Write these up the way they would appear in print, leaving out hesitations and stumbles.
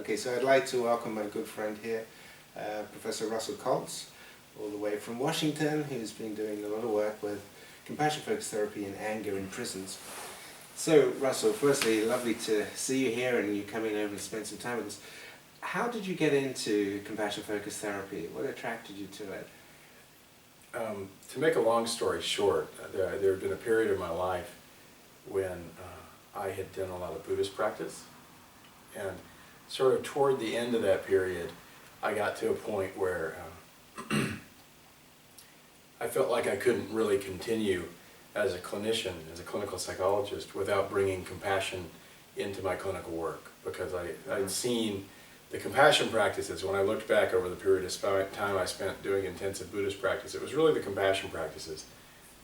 Okay, so I'd like to welcome my good friend here, Professor Russell Kolts, all the way from Washington, who's been doing a lot of work with compassion-focused therapy and anger in prisons. So, Russell, firstly, lovely to see you here and you coming over and spend some time with us. How did you get into compassion-focused therapy? What attracted you to it? To make a long story short, there had been a period of my life when I had done a lot of Buddhist practice, and sort of toward the end of that period, I got to a point where I felt like I couldn't really continue as a clinician, as a clinical psychologist, without bringing compassion into my clinical work, because I'd seen the compassion practices. When I looked back over the period of time I spent doing intensive Buddhist practice, it was really the compassion practices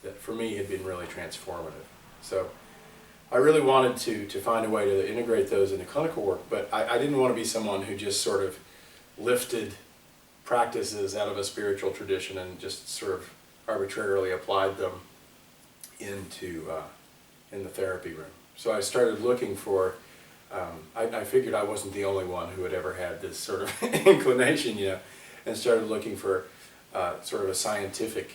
that for me had been really transformative. So I really wanted to find a way to integrate those into clinical work, but I didn't want to be someone who just sort of lifted practices out of a spiritual tradition and just sort of arbitrarily applied them into in the therapy room. So I started looking for, I figured I wasn't the only one who had ever had this sort of inclination, and started looking for sort of a scientific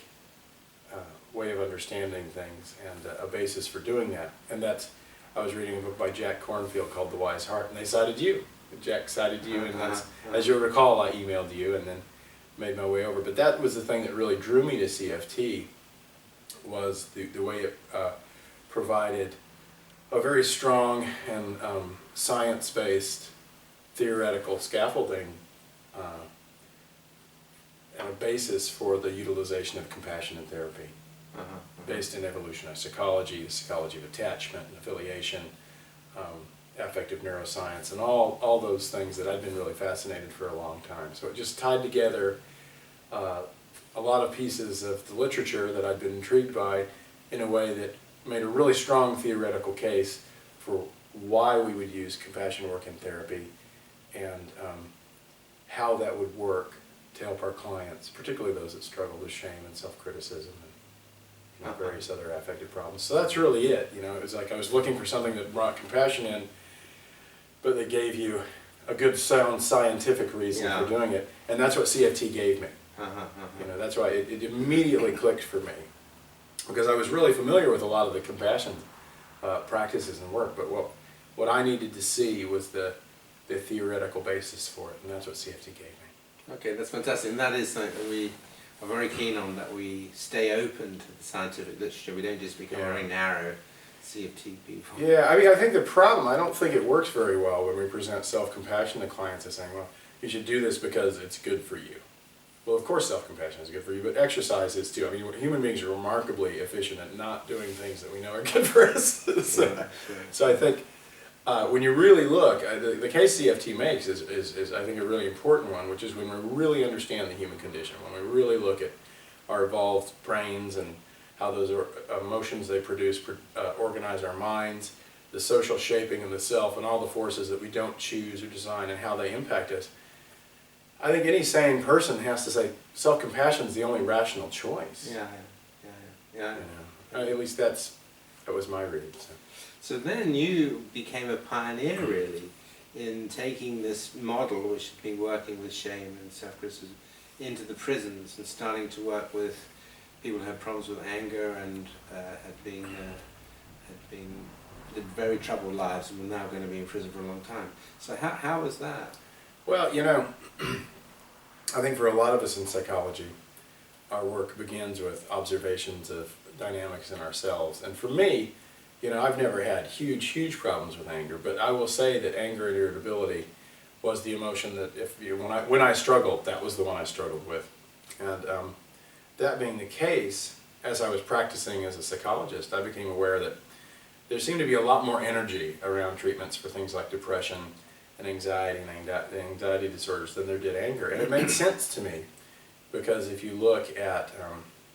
way of understanding things and a basis for doing that. And I was reading a book by Jack Kornfield called The Wise Heart, and they cited you. Jack cited you, and as you'll recall, I emailed you and then made my way over. But that was the thing that really drew me to CFT, was the way it provided a very strong and science-based theoretical scaffolding and a basis for the utilization of compassion in therapy, based in evolutionary psychology, the psychology of attachment and affiliation, affective neuroscience, and all those things that I'd been really fascinated for a long time. So it just tied together a lot of pieces of the literature that I'd been intrigued by in a way that made a really strong theoretical case for why we would use compassion work in therapy and how that would work to help our clients, particularly those that struggle with shame and self-criticism and various other affective problems. So that's really it. It was like I was looking for something that brought compassion in, but that gave you a good, sound scientific reason for doing it, and that's what CFT gave me. That's why it immediately clicked for me, because I was really familiar with a lot of the compassion practices and work, but what I needed to see was the theoretical basis for it, and that's what CFT gave me. Okay, that's fantastic, and that is something that we are very keen on, that we stay open to the scientific literature. We don't just become very narrow CFT people. Yeah, I think the problem, I don't think it works very well when we present self-compassion to clients as saying, well, you should do this because it's good for you. Well, of course self-compassion is good for you, but exercise is too. Human beings are remarkably efficient at not doing things that we know are good for us. So I think when you really look, the case CFT makes is I think a really important one, which is when we really understand the human condition, when we really look at our evolved brains and how those emotions they produce organize our minds, the social shaping of the self, and all the forces that we don't choose or design and how they impact us. I think any sane person has to say self-compassion is the only rational choice. Yeah. At least that was my read. So then you became a pioneer, really, in taking this model, which had been working with shame and self-criticism, into the prisons and starting to work with people who had problems with anger and lived very troubled lives and were now going to be in prison for a long time. So how was that? Well, I think for a lot of us in psychology, our work begins with observations of dynamics in ourselves. And for me, I've never had huge problems with anger, but I will say that anger and irritability was the emotion that when I struggled, that was the one I struggled with. And that being the case, as I was practicing as a psychologist, I became aware that there seemed to be a lot more energy around treatments for things like depression and anxiety and anxiety disorders than there did anger. And it made sense to me, because if you look at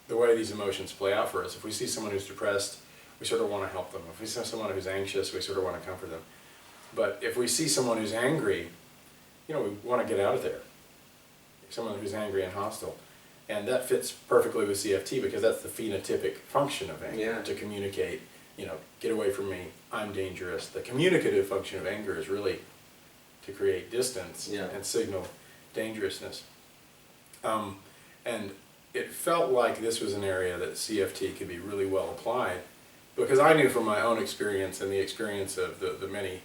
the way these emotions play out for us, if we see someone who's depressed, we sort of want to help them. If we see someone who's anxious, we sort of want to comfort them. But if we see someone who's angry, we want to get out of there. Someone who's angry and hostile. And that fits perfectly with CFT, because that's the phenotypic function of anger, to communicate, get away from me, I'm dangerous. The communicative function of anger is really to create distance Yeah. and signal dangerousness. And it felt like this was an area that CFT could be really well applied, because I knew from my own experience and the experience of the many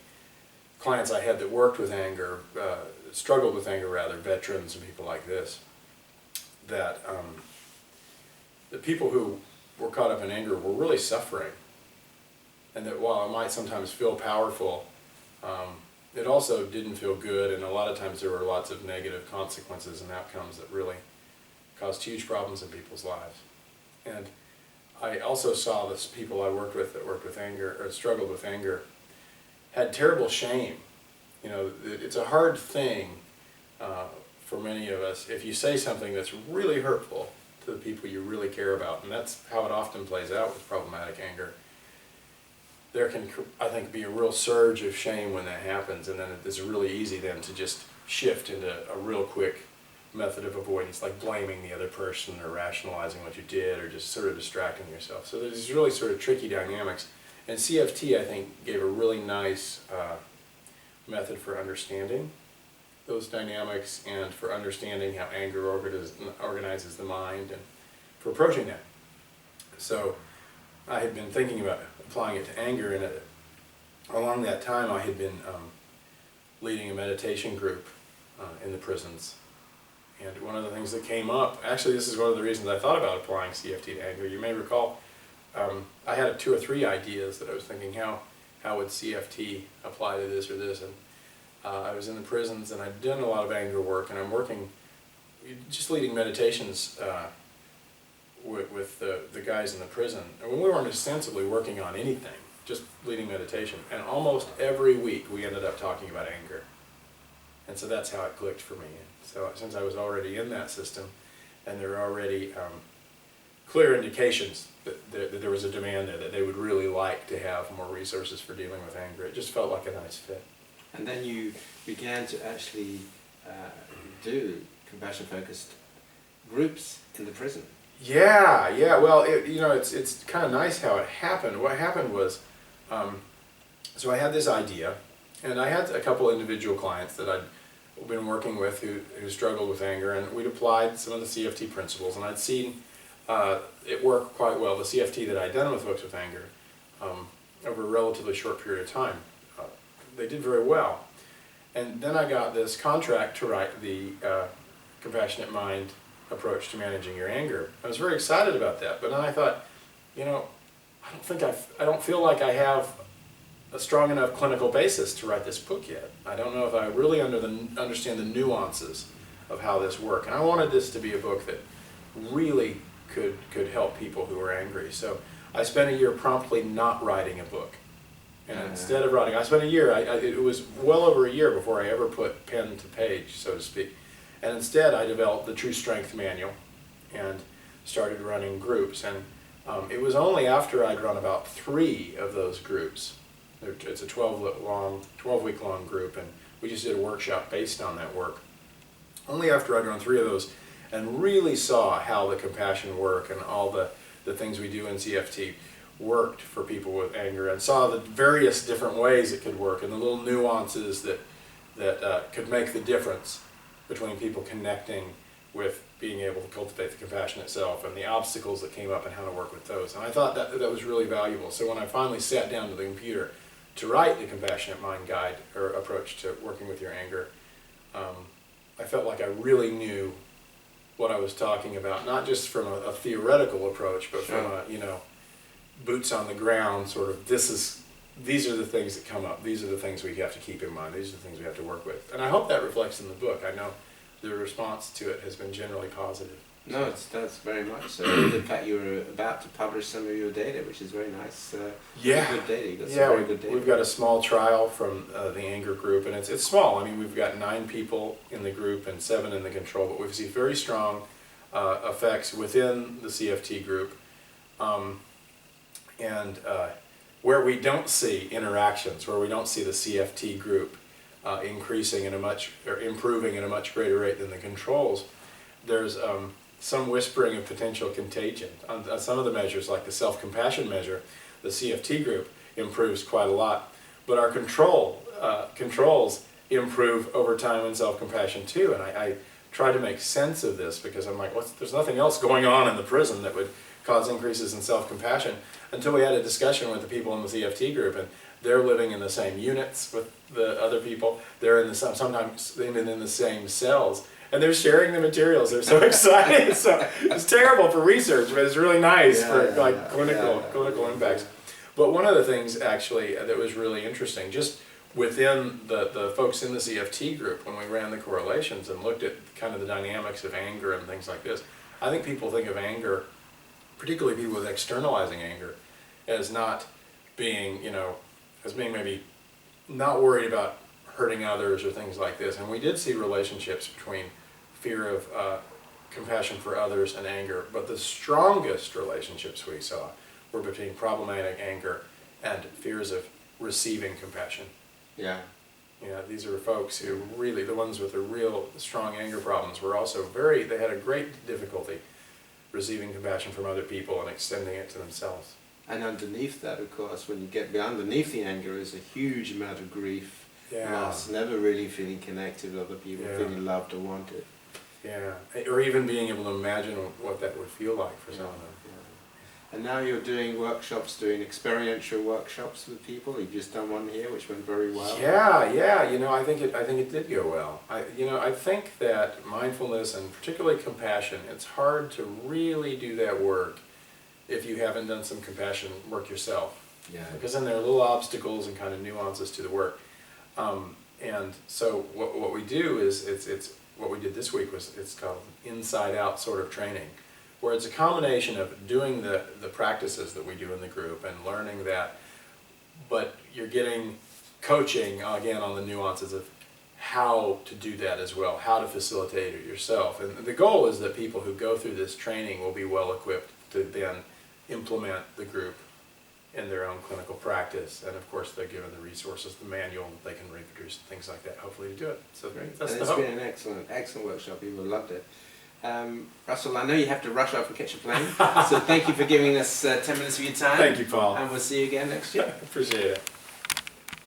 clients I had that worked with anger, struggled with anger rather, veterans and people like this, that the people who were caught up in anger were really suffering. And that while it might sometimes feel powerful, it also didn't feel good, and a lot of times there were lots of negative consequences and outcomes that really caused huge problems in people's lives. And I also saw this people I worked with that worked with anger, or struggled with anger, had terrible shame. You know, it's a hard thing for many of us if you say something that's really hurtful to the people you really care about, and that's how it often plays out with problematic anger. There can, I think, be a real surge of shame when that happens, and then it's really easy then to just shift into a real quick method of avoidance, like blaming the other person or rationalizing what you did or just sort of distracting yourself. So there's these really sort of tricky dynamics. And CFT, I think, gave a really nice method for understanding those dynamics and for understanding how anger organizes the mind and for approaching that. So I had been thinking about applying it to anger, and along that time I had been leading a meditation group in the prisons. And one of the things that came up, actually this is one of the reasons I thought about applying CFT to anger. You may recall I had 2 or 3 ideas that I was thinking, how would CFT apply to this or this, and I was in the prisons and I'd done a lot of anger work, and I'm working, just leading meditations with the guys in the prison. And we weren't ostensibly working on anything, just leading meditation, and almost every week we ended up talking about anger. And so that's how it clicked for me. So since I was already in that system, and there were already clear indications that there was a demand there, that they would really like to have more resources for dealing with anger, it just felt like a nice fit. And then you began to actually do compassion-focused groups in the prison. Yeah. Well, it's kind of nice how it happened. What happened was, so I had this idea, and I had a couple individual clients that I'd been working with who struggled with anger, and we'd applied some of the CFT principles, and I'd seen it work quite well, the CFT that I'd done with folks with anger, over a relatively short period of time. They did very well. And then I got this contract to write the Compassionate Mind approach to managing your anger. I was very excited about that, but then I thought, I don't feel like I have a strong enough clinical basis to write this book yet. I don't know if I really understand the nuances of how this works. And I wanted this to be a book that really could help people who are angry. So I spent a year promptly not writing a book. And instead of writing, I spent a year, it was well over a year before I ever put pen to page, so to speak. And instead I developed the True Strength Manual and started running groups. And it was only after I'd run about 3 of those groups. It's a 12-week long group, and we just did a workshop based on that work. Only after I'd run 3 of those and really saw how the compassion work and all the things we do in CFT worked for people with anger, and saw the various different ways it could work and the little nuances that could make the difference between people connecting with being able to cultivate the compassion itself and the obstacles that came up and how to work with those. And I thought that was really valuable. So when I finally sat down to the computer to write the Compassionate Mind Guide, or approach to working with your anger, I felt like I really knew what I was talking about, not just from a theoretical approach, but from a, boots on the ground sort of, these are the things that come up, these are the things we have to keep in mind, these are the things we have to work with. And I hope that reflects in the book. I know the response to it has been generally positive. No, that's very much so. In fact, you were about to publish some of your data, which is very nice. Yeah. Good data. You got some Yeah, very good data. we've got a small trial from the anger group, and it's small. I mean, we've got 9 people in the group and 7 in the control, but we've seen very strong effects within the CFT group. And where we don't see interactions, where we don't see the CFT group increasing or improving at a much greater rate than the controls, there's some whispering of potential contagion. On some of the measures, like the self-compassion measure, the CFT group improves quite a lot, but our controls improve over time in self-compassion too. And I try to make sense of this because I'm like, there's nothing else going on in the prison that would cause increases in self-compassion, until we had a discussion with the people in the CFT group, and they're living in the same units with the other people. They're in the sometimes even in the same cells, and they're sharing the materials. They're so excited. So it's terrible for research, but it's really nice for clinical impacts. But one of the things actually that was really interesting, just within the folks in the CFT group, when we ran the correlations and looked at kind of the dynamics of anger and things like this, I think people think of anger, particularly people with externalizing anger, as not being, as being maybe not worried about hurting others or things like this. And we did see relationships between fear of compassion for others and anger, but the strongest relationships we saw were between problematic anger and fears of receiving compassion. Yeah. These are folks who really, the ones with the real strong anger problems, were also they had a great difficulty receiving compassion from other people and extending it to themselves. And underneath that, of course, when you get underneath the anger, is a huge amount of grief, loss, never really feeling connected with other people, feeling loved or wanted. Yeah, or even being able to imagine what that would feel like for someone. And now you're doing workshops, doing experiential workshops with people. You've just done one here, which went very well. Yeah. I think it did go well. I think that mindfulness and particularly compassion, it's hard to really do that work if you haven't done some compassion work yourself. Yeah. Because then there are little obstacles and kind of nuances to the work. And so what we do is it's what we did this week was it's called inside out sort of training, where it's a combination of doing the practices that we do in the group and learning that, but you're getting coaching again on the nuances of how to do that as well, how to facilitate it yourself. And the goal is that people who go through this training will be well equipped to then implement the group in their own clinical practice. And of course they're given the resources, the manual that they can reproduce, things like that, hopefully to do it. So that's and the hope. It's been an excellent workshop. People loved it. Russell, I know you have to rush off and catch a plane, so thank you for giving us 10 minutes of your time. Thank you, Paul. And we'll see you again next year. Appreciate it.